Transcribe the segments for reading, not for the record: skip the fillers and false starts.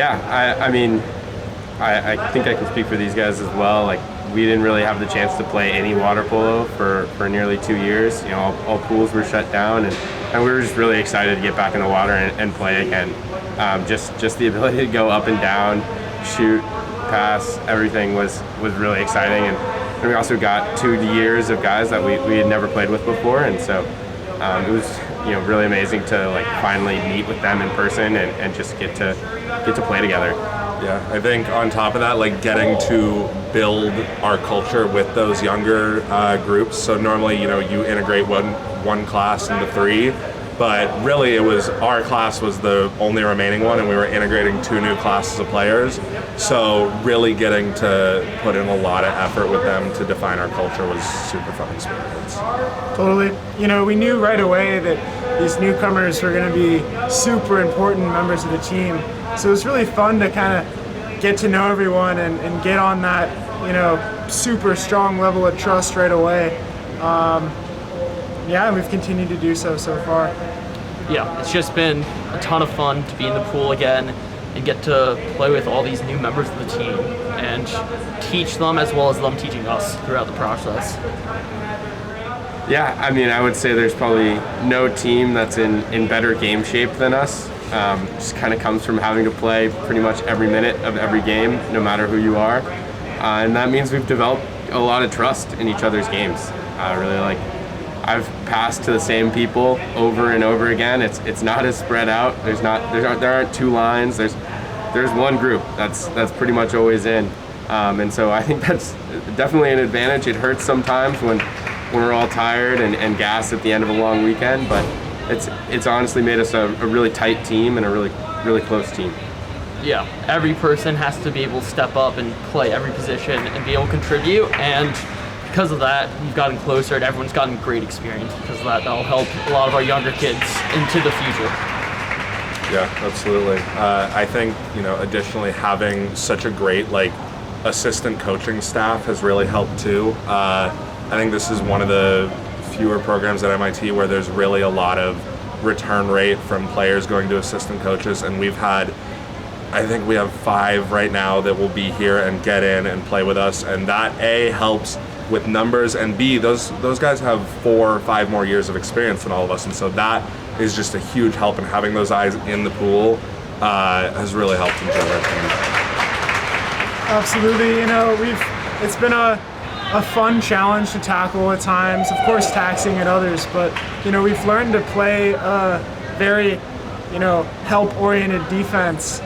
I mean, I think I can speak for these guys as well. Like, we didn't really have the chance to play any water polo for nearly 2 years. You know, all pools were shut down, and we were just really excited to get back in the water and play again. Just the ability to go up and down, shoot, pass, everything was really exciting. And we also got 2 years of guys that we had never played with before, and so it was really amazing to like finally meet with them in person and just get to play together. Yeah, I think on top of that, like getting to build our culture with those younger groups. So normally, you integrate one class into 3, but really it was our class was the only remaining one, and we were integrating 2 new classes of players. So really getting to put in a lot of effort with them to define our culture was super fun experience. Totally. We knew right away that these newcomers were going to be super important members of the team. So it was really fun to kind of get to know everyone and get on that, super strong level of trust right away. We've continued to do so far. Yeah, it's just been a ton of fun to be in the pool again and get to play with all these new members of the team and teach them as well as them teaching us throughout the process. Yeah, I mean, I would say there's probably no team that's in better game shape than us. Just kind of comes from having to play pretty much every minute of every game, no matter who you are. And that means we've developed a lot of trust in each other's games. I've passed to the same people over and over again. It's not as spread out. There aren't 2 lines. There's one group that's pretty much always in. And so I think that's definitely an advantage. It hurts sometimes when we're all tired and gassed at the end of a long weekend, but it's honestly made us a really tight team and a really close team. Yeah, every person has to be able to step up and play every position and be able to contribute, and because of that, we've gotten closer and everyone's gotten great experience because of that. That'll help a lot of our younger kids into the future. Yeah, absolutely. I think, additionally having such a great assistant coaching staff has really helped too. I think this is one of the fewer programs at MIT where there's really a lot of return rate from players going to assistant coaches, and I think we have 5 right now that will be here and get in and play with us, and that A, helps with numbers, and B, those guys have 4 or 5 more years of experience than all of us, and so that is just a huge help, and having those eyes in the pool has really helped in general. Absolutely. It's been a fun challenge to tackle at times, of course taxing at others, but we've learned to play a very help-oriented defense,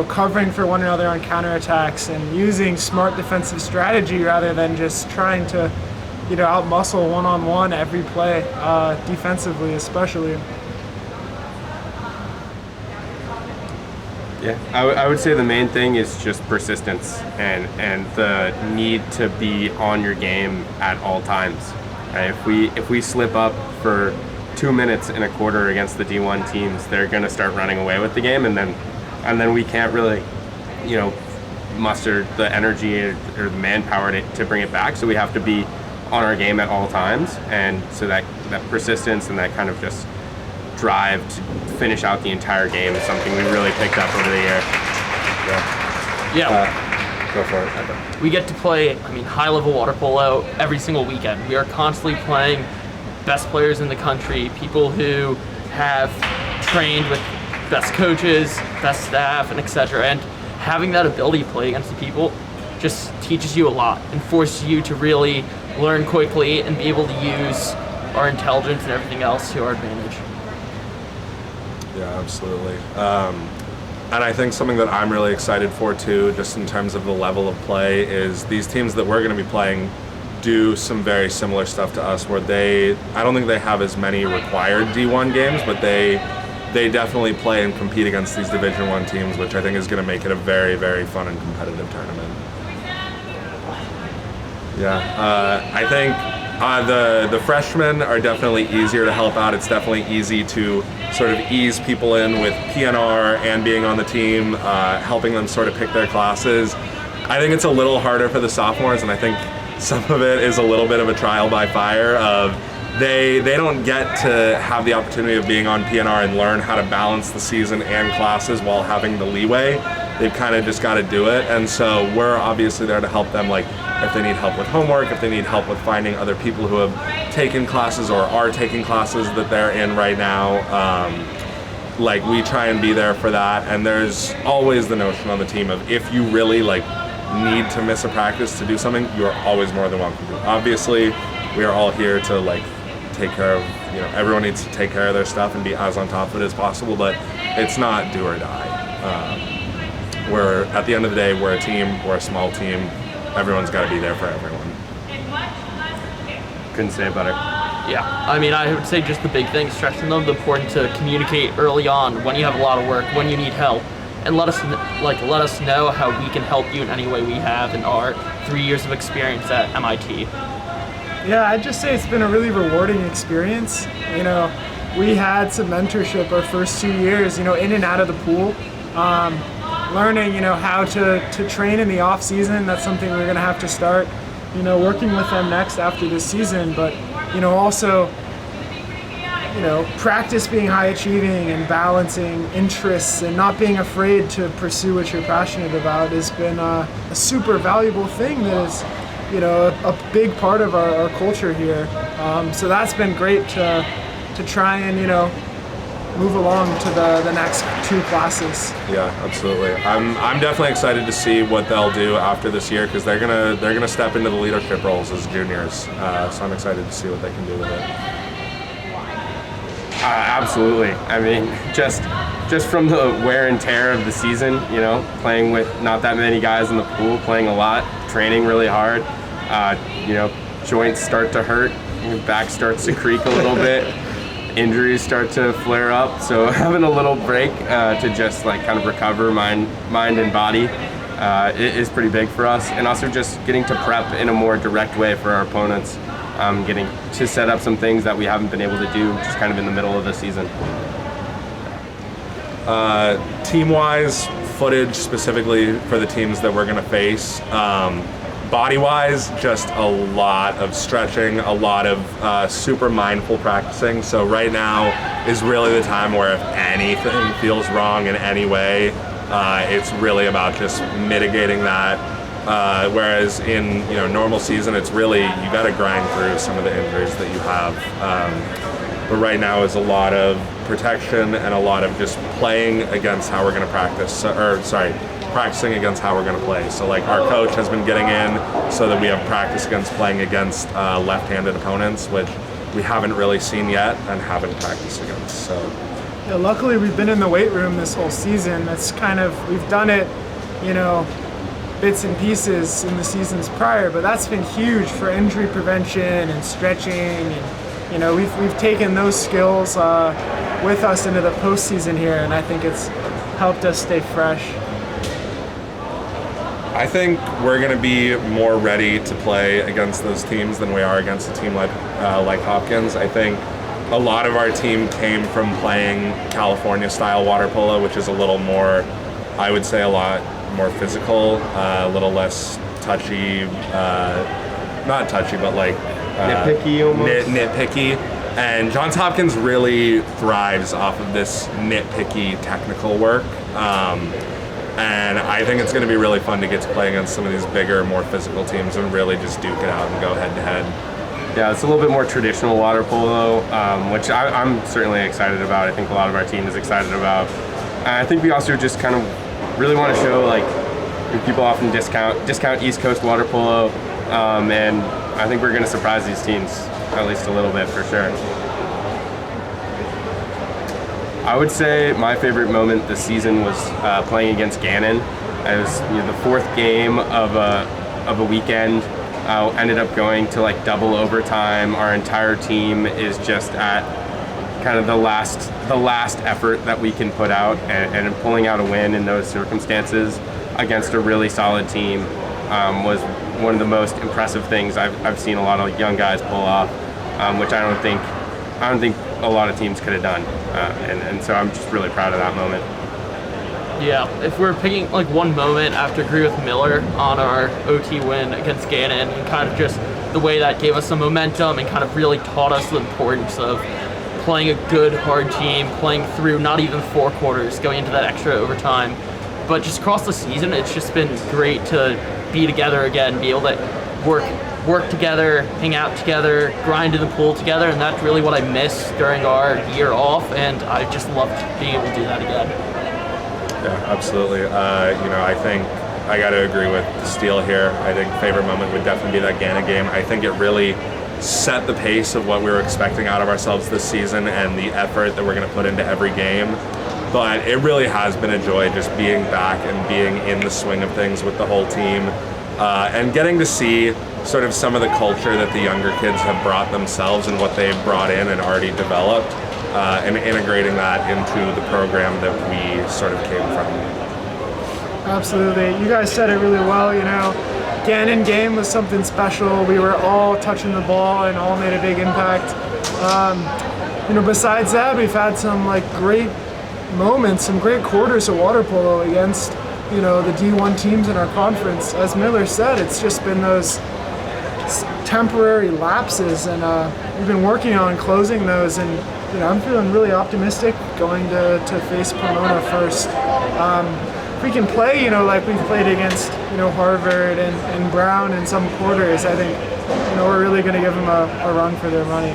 covering for one another on counterattacks and using smart defensive strategy rather than just trying to, out-muscle one-on-one every play, defensively especially. Yeah, I would say the main thing is just persistence and the need to be on your game at all times. Right? If we slip up for 2 minutes in a quarter against the D1 teams, they're going to start running away with the game, and then we can't really, muster the energy or the manpower to bring it back. So we have to be on our game at all times, and so that persistence and that kind of just drive to finish out the entire game is something we really picked up over the year. Yeah. Go for it. We get to play, high-level water polo every single weekend. We are constantly playing best players in the country, people who have trained with best coaches, best staff, and etc. And having that ability to play against the people just teaches you a lot and forces you to really learn quickly and be able to use our intelligence and everything else to our advantage. Yeah, absolutely. And I think something that I'm really excited for too, just in terms of the level of play, is these teams that we're going to be playing do some very similar stuff to us, where I don't think they have as many required D1 games, but they definitely play and compete against these Division I teams, which I think is going to make it a very, very fun and competitive tournament. Yeah, I think the freshmen are definitely easier to help out. It's definitely easy to sort of ease people in with PNR and being on the team, helping them sort of pick their classes. I think it's a little harder for the sophomores, and I think some of it is a little bit of a trial by fire of they don't get to have the opportunity of being on PNR and learn how to balance the season and classes while having the leeway. they've kind of just got to do it. And so we're obviously there to help them, like if they need help with homework, if they need help with finding other people who have taken classes or are taking classes that they're in right now. Like we try and be there for that. And there's always the notion on the team of if you really like need to miss a practice to do something, you are always more than welcome to. Obviously, we are all here to like take care of, everyone needs to take care of their stuff and be as on top of it as possible, but it's not do or die. We're, at the end of the day, we're a team, we're a small team, everyone's got to be there for everyone. Couldn't say it better. Yeah, I mean, I would say just the big thing, stressing them, the important to communicate early on when you have a lot of work, when you need help, and let us know how we can help you in any way we have in our 3 years of experience at MIT. Yeah, I'd just say it's been a really rewarding experience. We had some mentorship our first 2 years, in and out of the pool. Learning, how to train in the off season. That's something we're gonna have to start, working with them next after this season. But, also, practice being high achieving and balancing interests and not being afraid to pursue what you're passionate about has been a super valuable thing that is, a big part of our culture here. So that's been great to try and, move along to the next 2 classes. Yeah, absolutely. I'm definitely excited to see what they'll do after this year because they're gonna step into the leadership roles as juniors. So I'm excited to see what they can do with it. Absolutely. I mean, just from the wear and tear of the season, playing with not that many guys in the pool, playing a lot, training really hard, joints start to hurt, your back starts to creak a little bit, injuries start to flare up. So having a little break to just like kind of recover mind and body is pretty big for us. And also just getting to prep in a more direct way for our opponents. Getting to set up some things that we haven't been able to do just kind of in the middle of the season. Team-wise, footage specifically for the teams that we're going to face. Body-wise, just a lot of stretching, a lot of super mindful practicing. So right now is really the time where if anything feels wrong in any way, it's really about just mitigating that. Whereas in normal season, it's really you got to grind through some of the injuries that you have. But right now is a lot of protection and a lot of just playing against how we're going to practice. Practicing against how we're going to play. So like our coach has been getting in so that we have practice against playing against left-handed opponents, which we haven't really seen yet and haven't practiced against. So yeah, luckily we've been in the weight room this whole season. That's we've done it, bits and pieces in the seasons prior, but that's been huge for injury prevention and stretching, and we've taken those skills with us into the postseason here, and I think it's helped us stay fresh. I think we're going to be more ready to play against those teams than we are against a team like Hopkins. I think a lot of our team came from playing California-style water polo, which is a little more, I would say, a lot more physical, a little less touchy, not touchy, but like nitpicky almost. Nitpicky. And Johns Hopkins really thrives off of this nitpicky technical work. And I think it's going to be really fun to get to play against some of these bigger, more physical teams and really just duke it out and go head to head. Yeah, it's a little bit more traditional water polo, which I'm certainly excited about. I think a lot of our team is excited about. And I think we also just kind of really want to show, like, people often discount East Coast water polo, and I think we're going to surprise these teams at least a little bit for sure. I would say my favorite moment this season was playing against Gannon. It was the 4th game of a weekend. Ended up going to like double overtime. Our entire team is just at kind of the last effort that we can put out, and pulling out a win in those circumstances against a really solid team was one of the most impressive things I've seen a lot of young guys pull off, which I don't think a lot of teams could have done, and so I'm just really proud of that moment. Yeah, if we're picking like one moment, I have to agree with Miller on our OT win against Gannon, and kind of just the way that gave us some momentum and kind of really taught us the importance of playing a good, hard team, playing through not even 4 quarters, going into that extra overtime. but just across the season, it's just been great to be together again, be able to work together, hang out together, grind in the pool together, and that's really what I missed during our year off, and I just loved being able to do that again. Yeah, absolutely. I think I got to agree with Steele here. I think favorite moment would definitely be that Ghana game. I think it really set the pace of what we were expecting out of ourselves this season and the effort that we're going to put into every game. But it really has been a joy just being back and being in the swing of things with the whole team, and getting to see sort of some of the culture that the younger kids have brought themselves and what they've brought in and already developed, and integrating that into the program that we sort of came from. Absolutely. You guys said it really well, Gannon game was something special. We were all touching the ball and all made a big impact. Besides that, we've had some great moments, some great quarters of water polo against, the D1 teams in our conference. As Miller said, it's just been those temporary lapses, and we've been working on closing those, and I'm feeling really optimistic going to face Pomona first. If we can play, like we've played against, Harvard and Brown in some quarters, I think, we're really going to give them a run for their money.